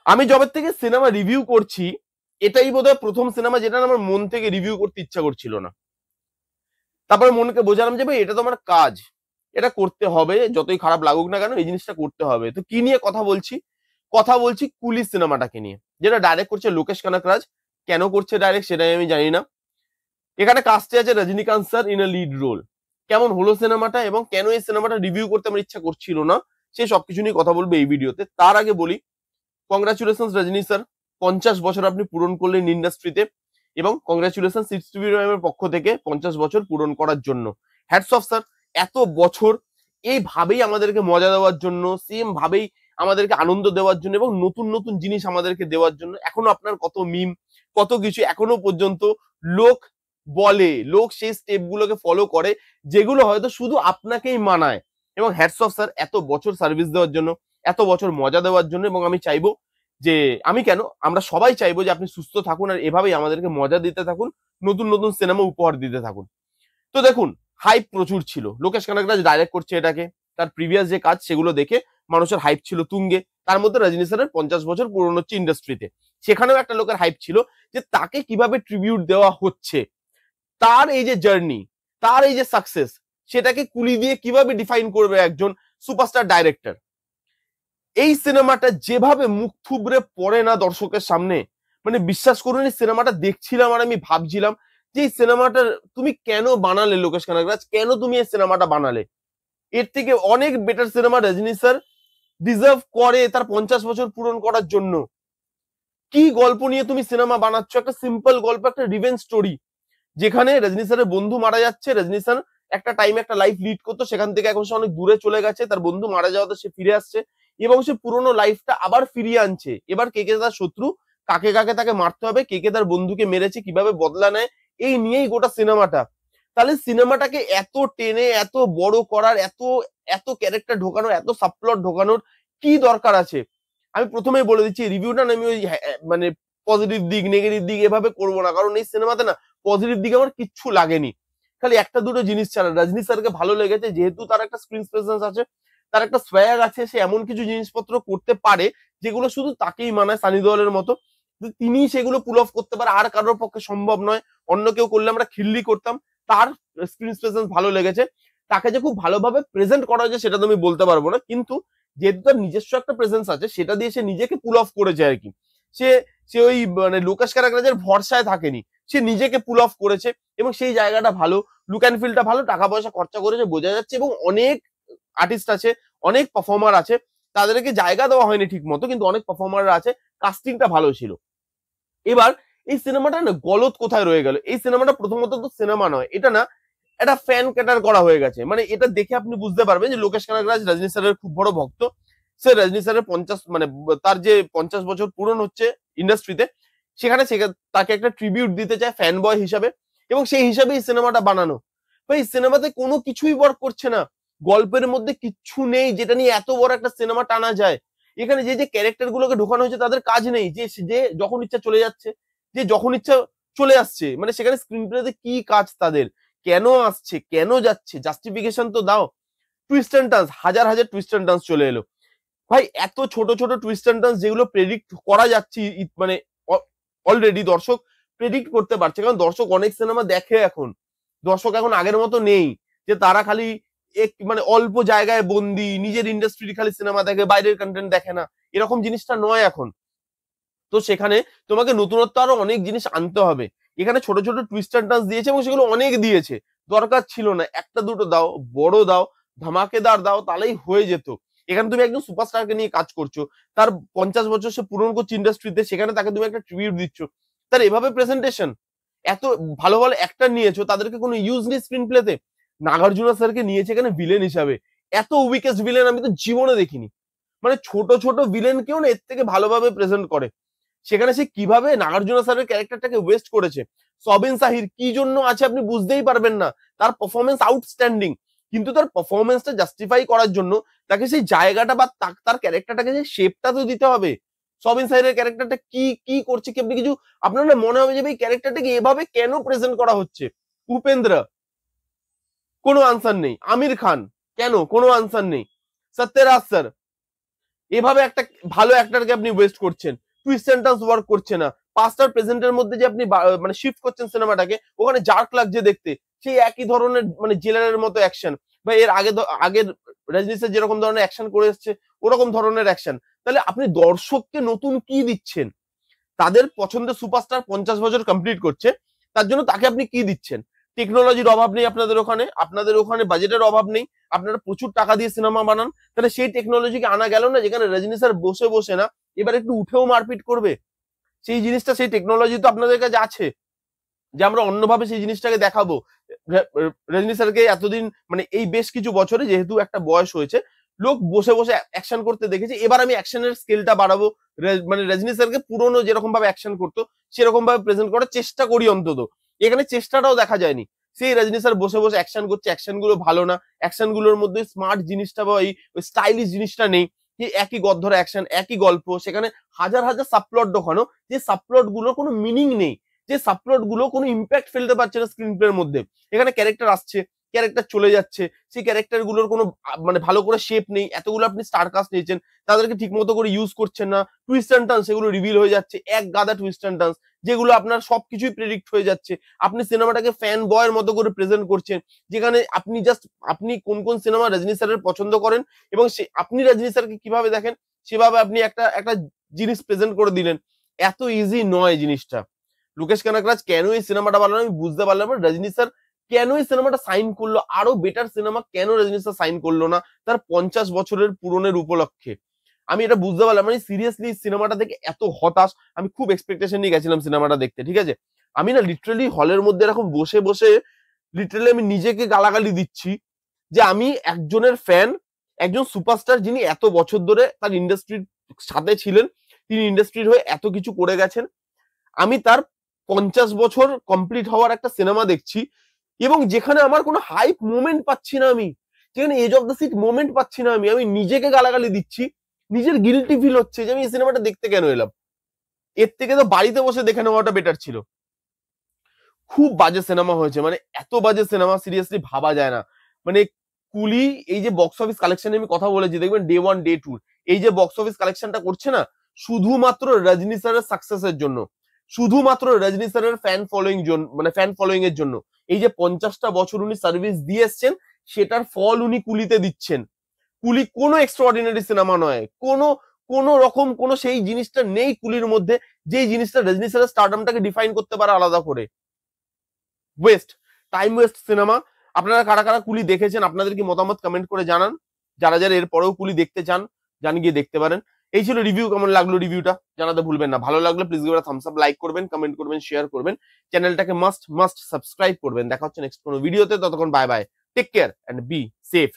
আমি জবের থেকে সিনেমা রিভিউ করছি, এটাই বোধহয় প্রথম সিনেমা যেটা আমার মন থেকে রিভিউ করতে ইচ্ছা করছিল না। তারপরে মনকে বোঝালাম যে ভাই এটা তো আমার কাজ, এটা করতে হবে, যতই খারাপ লাগুক না কেন এই জিনিসটা করতে হবে। তো কি নিয়ে কথা বলছি? কথা বলছি কুলি সিনেমাটাকে নিয়ে, যেটা ডাইরেক্ট করছে লোকেশ কানাকরাজ। কেন করছে ডাইরেক্ট সেটাই আমি জানি না। এখানে কাস্টে আছে Rajinikanth sir in a lead role. কেমন হলো সিনেমাটা এবং কেন এই সিনেমাটা রিভিউ করতে আমার ইচ্ছা করছিল না, সে সবকিছু নিয়ে কথা বলবো এই ভিডিওতে। তার আগে বলি, কংগ্রাচুলেশন রজনী স্যার, 50 বছর আপনি পূরণ করলেন ইন্ডাস্ট্রিতে, এবং কংগ্রাচুলেশন 6TV এর পক্ষ থেকে 50 বছর পূরণ করার জন্য। হ্যাটস অফ স্যার, এত বছর এইভাবেই আমাদেরকে মজা দেওয়ার জন্য, সেম ভাবেই আমাদেরকে আনন্দ দেওয়ার জন্য এবং নতুন নতুন জিনিস আমাদেরকে দেওয়ার জন্য। এখনো আপনার কত মিম, কত কিছু এখনো পর্যন্ত লোক বলে, লোক সেই স্টেপ গুলোকে ফলো করে যেগুলো হয়তো শুধু আপনাকেই মানায়। এবং হ্যাটস অফ স্যার, এত বছর সার্ভিস দেওয়ার জন্য, এত বছর মজা দেওয়ার জন্য। এবং আমি চাইবো যে, আমি কেন, আমরা সবাই চাইবো যে আপনি সুস্থ থাকুন আর এভাবেই আমাদেরকে মজা দিতে থাকুন, নতুন নতুন সিনেমা উপহার দিতে থাকুন। তো দেখুন, হাইপ প্রচুর ছিল, লোকেশ কানাকরাজ ডাইরেক্ট করছে এটাকে, তার প্রিভিয়াস যে কাজ সেগুলো দেখে মানুষের হাইপ ছিল তুঙ্গে। তার মধ্যে রজনী স্যারের 50 বছর পূরণ হচ্ছে ইন্ডাস্ট্রিতে, সেখানেও একটা লোকের হাইপ ছিল যে তাকে কিভাবে ট্রিবিউট দেওয়া হচ্ছে, তার এই যে জার্নি, তার এই যে সাকসেস, সেটাকে কুলি দিয়ে কিভাবে ডিফাইন করবে একজন সুপারস্টার ডাইরেক্টর। এই সিনেমাটা যেভাবে মুখ থুবড়ে পড়ে না দর্শকের সামনে, মানে বিশ্বাস করুন এই সিনেমাটা দেখছিলাম আর আমি ভাবছিলাম যে এই সিনেমাটা তুমি কেন বানালে লোকেশ কানাকরাজ, কেন তুমি এই সিনেমাটা বানালে? এর থেকে অনেক বেটার সিনেমা রজনী স্যার ডিজার্ভ করে তার 50 বছর পূরণ করার জন্য। কি গল্প নিয়ে তুমি সিনেমা বানাচ্ছ? একটা সিম্পল গল্প, একটা রিভেঞ্জ স্টোরি, যেখানে রজনী স্যারের বন্ধু মারা যাচ্ছে। রজনী স্যার একটা টাইমে একটা লাইফ লিড করতো, সেখান থেকে এখন সে অনেক দূরে চলে গেছে, তার বন্ধু মারা যাওয়াতে সে ফিরে আসছে এবং সে পুরোনো লাইফটা আবার ফিরিয়ে আনছে। এবার কে কে তার শত্রু, কাকে কাকে তাকে মারতে হবে, কে কে তার বন্ধুকে মেরেছে, কিভাবে বদলা নেয়, এই নিয়েই গোটা সিনেমাটা। তাহলে সিনেমাটাকে এত টেনে এত বড় করার, এত এত ক্যারেক্টার ঢোকানোর, এত সাবপ্লট ঢোকানোর কি দরকার আছে? আমি প্রথমেই বলে দিচ্ছি, রিভিউটা না আমি ওই মানে পজিটিভ দিক নেগেটিভ দিক এভাবে করবো না, কারণ এই সিনেমাতে না পজিটিভ দিকে আমার কিচ্ছু লাগেনি। খালি একটা দুটো জিনিস ছাড়া রজনী স্যারকে ভালো লেগেছে যেহেতু তার একটা স্ক্রিন প্রেজেন্স আছে, তার একটা সোয়াগ আছে, সে এমন কিছু জিনিসপত্র করতে পারে যেগুলো শুধু তাকেই মানায়, সানি দেওয়ালের মতো। তিনি সেগুলো পুল অফ করতে পারে, আর কারোর পক্ষে সম্ভব নয়। অন্য কেউ করলে আমরা খিল্লি করতাম। তার স্ক্রিন প্রেজেন্স ভালো লেগেছে। তাকে যে খুব ভালোভাবে প্রেজেন্ট করা হয়েছে সেটা তো আমি বলতে পারবো না, কিন্তু যেহেতু তার নিজস্ব একটা প্রেজেন্স আছে সেটা দিয়ে সে নিজেকে পুল অফ করেছে আর কি। সে সে ওই মানে লোকেশ কানাকরাজের ভরসায় থাকেনি, সে নিজেকে পুল অফ করেছে এবং সেই জায়গাটা ভালো। লুক অ্যান্ড ফিলটা ভালো, টাকা পয়সা খরচা করেছে বোঝা যাচ্ছে, এবং অনেক আর্টিস্ট আছে, অনেক পারফর্মার আছে, তাদেরকে জায়গা দেওয়া হয়নি ঠিক মতো, কিন্তু অনেক পারফর্মার আছে, কাস্টিংটা ভালো ছিল। এবার এই সিনেমাটা না গলত কোথায় রয়ে গেল? এই সিনেমাটা প্রথমত তো সিনেমা নয়, এটা না একটা ফ্যান ক্যাটার করা হয়ে গেছে। মানে এটা দেখে আপনি বুঝতে পারবেন যে লোকেশ কানাকরাজ রজনী স্যারের খুব বড় ভক্ত। সে রজনী স্যারের 50 মানে তার যে 50 বছর পূরণ হচ্ছে ইন্ডাস্ট্রিতে, সেখানে তাকে একটা ট্রিবিউট দিতে চায় ফ্যান বয় হিসাবে, এবং সেই হিসাবে এই সিনেমাটা বানানো। ভাই সিনেমাতে কোনো কিছুই ওয়ার্ক করছে না, গল্পের মধ্যে কিচ্ছু নেই যেটা নিয়ে এত বড় একটা সিনেমা টানা যায়। এখানে যে যে ক্যারেক্টার গুলোকে ঢোকানো হয়েছে তাদের কাজ নেই, যে যে যখন ইচ্ছা চলে যাচ্ছে, যে যখন ইচ্ছা চলে আসছে, মানে সেখানে স্ক্রিন প্লেতে কি কাজ তাদের, কেন আসছে, কেন যাচ্ছে, জাস্টিফিকেশন তো দাও। টুইস্ট অ্যান্ড টার্নস, হাজার হাজার টুইস্ট অ্যান্ড টার্নস চলে এলো। ভাই এত ছোট ছোট টুইস্ট অ্যান্ড টার্নস যেগুলো প্রেডিক্ট করা যাচ্ছে, মানে অলরেডি দর্শক প্রেডিক্ট করতে পারছে, কারণ দর্শক অনেক সিনেমা দেখে এখন। দর্শক এখন আগের মতো নেই যে তারা খালি এক মানে অল্প জায়গায় বন্দি, নিজের ইন্ডাস্ট্রি খালি সিনেমা দেখে, বাইরের কন্টেন্ট দেখে না, এরকম জিনিসটা নয় এখন। তো সেখানে তোমাকে নতুনত্ব আরো অনেক জিনিস আনতে হবে। এখানে ছোট ছোট টুইস্ট অ্যান্ড টার্নস দিয়েছে এবং সেগুলো অনেক দিয়েছে, দরকার ছিল না। একটা দুটো দাও, বড় দাও, ধামাকেদার দাও, তাহলেই হয়ে যেত। এখানে তুমি একজন সুপারস্টারকে নিয়ে কাজ করছো, তার 50 বছর সে পূরণ করছে ইন্ডাস্ট্রিতে, সেখানে তাকে তুমি একটা ট্রিবিউট দিচ্ছ, তার এভাবে প্রেজেন্টেশন। এত ভালো ভালো অ্যাক্টর নিয়েছো, তাদেরকে কোনো ইউজ নেই স্ক্রিন প্লেতে। নাগার্জুনা স্যারকে নিয়েছে এখানে ভিলেন হিসাবে, এত উইকেস্ট ভিলেন আমি তো জীবনে দেখিনি। মানে ছোট ছোট ভিলেন কেউ না এর থেকে ভালোভাবে প্রেজেন্ট করে। সেখানে সে কিভাবে নাগার্জুনা স্যারের ক্যারেক্টারটাকে ওয়েস্ট করেছে। সবিন সাহির কি জন্য আছে আপনি বুঝতেই পারবেন না, তার পারফরমেন্স আউটস্ট্যান্ডিং, কিন্তু তার পারফরমেন্সটা জাস্টিফাই করার জন্য তাকে সেই জায়গাটা বা তার ক্যারেক্টারটাকে সেই শেপটা তো দিতে হবে। সবিন সাহিরের ক্যারেক্টারটা কি কি করছে কি আপনি কিছু, আপনার না মনে হবে যে এই ক্যারেক্টারটাকে এভাবে কেন প্রেজেন্ট করা হচ্ছে। উপেন্দ্র, কোনো আনসার নেই। আমির খান, কেন, কোনো আনসার নেই। সত্যরাজ স্যার, এভাবে একটা ভালো অ্যাক্টরকে আপনি ওয়েস্ট করছেন, টুইস্ট এন্ড টার্নস ওয়ার্ক করছে না, পাস্টার প্রেজেন্টের মধ্যে যে আপনি মানে শিফট করছেন সিনেমাটাকে, ওখানে জার্ক লাগছে দেখতে, সেই একই ধরনের মানে জেলারের মতো অ্যাকশন, বা এর আগের রজনী স্যার যেরকম ধরনের অ্যাকশন করে এসছে ওরকম ধরনের অ্যাকশন। তাহলে আপনি দর্শককে নতুন কি দিচ্ছেন? তাদের পছন্দের সুপারস্টার 50 বছর কমপ্লিট করছে, তার জন্য তাকে আপনি কি দিচ্ছেন? টেকনোলজির অভাব নেই আপনাদের ওখানে বাজেটের অভাব নেই, আপনারা প্রচুর টাকা দিয়ে সিনেমা বানান, তাহলে সেই টেকনোলজিকে আনা গেল না, যেখানে রজনী স্যার বসে বসে না এবার একটু উঠেও মারপিট করবে? সেই জিনিসটা, সেই টেকনোলজি তো আপনাদের কাছে আছে, যে আমরা অন্যভাবে সেই জিনিসটাকে দেখাবো। রজনী স্যারকে এতদিন মানে এই বেশ কিছু বছরে যেহেতু একটা বয়স হয়েছে, লোক বসে বসে অ্যাকশন করতে দেখেছে, এবার আমি অ্যাকশনের স্কেলটা বাড়াবো, মানে রজনী স্যারকে পুরোনো যেরকম ভাবে অ্যাকশন করতো সেরকম ভাবে প্রেজেন্ট করার চেষ্টা করি অন্তত। এখানে চেষ্টাটাও দেখা যায়নি, সেই রজনী স্যার বসে বসে অ্যাকশন করছে, অ্যাকশন গুলো ভালো না, অ্যাকশন গুলোর মধ্যে স্মার্ট জিনিসটা বা ওই স্টাইলিশ জিনিসটা নেই, যে একই গদ্ধর অ্যাকশন, একই গল্প, সেখানে হাজার হাজার সাবপ্লট ঢোকানো, যে সাবপ্লট গুলোর কোনো মিনিং নেই, যে সাবপ্লট গুলো কোনো ইম্প্যাক্ট ফেলতে পারছে না স্ক্রিন প্লের মধ্যে। এখানে ক্যারেক্টার আসছে, ক্যারেক্টার চলে যাচ্ছে, সেই ক্যারেক্টার গুলোর কোনো মানে ভালো করে শেপ নেই, এতগুলো আপনি স্টার কাস্ট নিয়েছেন, তাদেরকে ঠিক মতো করে ইউজ করছেন না, টুইস্ট অ্যান্ড টার্ন সেগুলো রিভিল হয়ে যাচ্ছে, এক গাদা টুইস্ট অ্যান্ড টার্ন, যেগুলো আপনার সবকিছুই প্রেডিক্ট হয়ে যাচ্ছে। আপনি সিনেমাটাকে ফ্যান বয়ের মতো করে প্রেজেন্ট করছেন, যেখানে আপনি কোন কোন সিনেমা রজনী স্যারের পছন্দ করেন এবং আপনি রজনী স্যারকে কিভাবে দেখেন সেভাবে আপনি একটা একটা জিনিস প্রেজেন্ট করে দিলেন। এত ইজি নয় জিনিসটা। লোকেশ কানাকরাজ কেন এই সিনেমাটা বানালো আমি বুঝতে পারলাম না। রজনী স্যার কেন এই সিনেমাটা সাইন করলো, আরো বেটার সিনেমা কেন রজনী স্যার সাইন করলো না তার 50 বছরের পূরণের উপলক্ষে? আমি এটা বুঝতে পারলাম মানে সিরিয়াসলি সিনেমাটা দেখে এত হতাশ। আমি খুব এক্সপেকটেশন নিয়ে গেছিলাম সিনেমাটা দেখতে, ঠিক আছে? আমি না লিটারালি হলের মধ্যে এরকম বসে বসে লিটারালি আমি নিজেকে গালাগালি দিচ্ছি যে আমি একজনের ফ্যান, একজন সুপারস্টার যিনি এত বছর ধরে তার ইন্ডাস্ট্রির সাথে ছিলেন, তিনি ইন্ডাস্ট্রির হয়ে এত কিছু করে গেছেন, আমি তার 50 বছর কমপ্লিট হওয়ার একটা সিনেমা দেখছি এবং যেখানে আমার কোনো হাইপ মোমেন্ট পাচ্ছি না, আমি যেখানে edge of the seat moment পাচ্ছি না, আমি নিজেকে গালাগালি দিচ্ছি, নিজের গিল্টি ফিল হচ্ছে যে আমি এই সিনেমাটা দেখতে কেন এলাম। এর থেকে তো বাড়িতে বসে দেখে নেওয়াটা বেটার ছিল। খুব বাজে সিনেমা হয়েছে, মানে এত বাজে সিনেমা সিরিয়াসলি ভাবা যায় না। মানে কুলি এই যে বক্স অফিস কালেকশন আমি কথা বলেছি, দেখবেন ডে 1 ডে 2 এই যে বক্স অফিস কালেকশনটা করছে না, শুধুমাত্র রজনী স্যারের সাকসেসের জন্য, শুধুমাত্র রজনী স্যারের ফ্যান ফলোইং জন্য, মানে ফ্যান ফলোইং এর জন্য। এই যে 50টা বছর উনি সার্ভিস দিয়ে এসছেন, সেটার ফল উনি কুলিতে দিচ্ছেন। কুলি কোনো এক্সট্রাঅর্ডিনারি সিনেমা নয়, কোনো রকম কোনো সেই জিনিসটা নেই কুলির মধ্যে, যেই জিনিসটা রজনী স্যারের স্টারডামটাকে ডিফাইন করতে পারে আলাদা করে। West, time waste cinema. আপনারা কারা কারা কুলি দেখেছেন আপনাদের কি মতামত কমেন্ট করে জানান। যারা যারা এর পরেও কুলি দেখতে চান জান গিয়ে দেখতে পারেন। এই ছিল রিভিউ, কেমন লাগলো রিভিউটা জানাতে ভুলবেন না। ভালো লাগলে please give a Thums up, like করবেন, কমেন্ট করবেন, শেয়ার করবেন, চ্যানেলটাকে মাস্ট সাবস্ক্রাইব করবেন। দেখা হচ্ছে নেক্সট কোনো ভিডিওতে, ততক্ষণ bye bye, take care and be safe.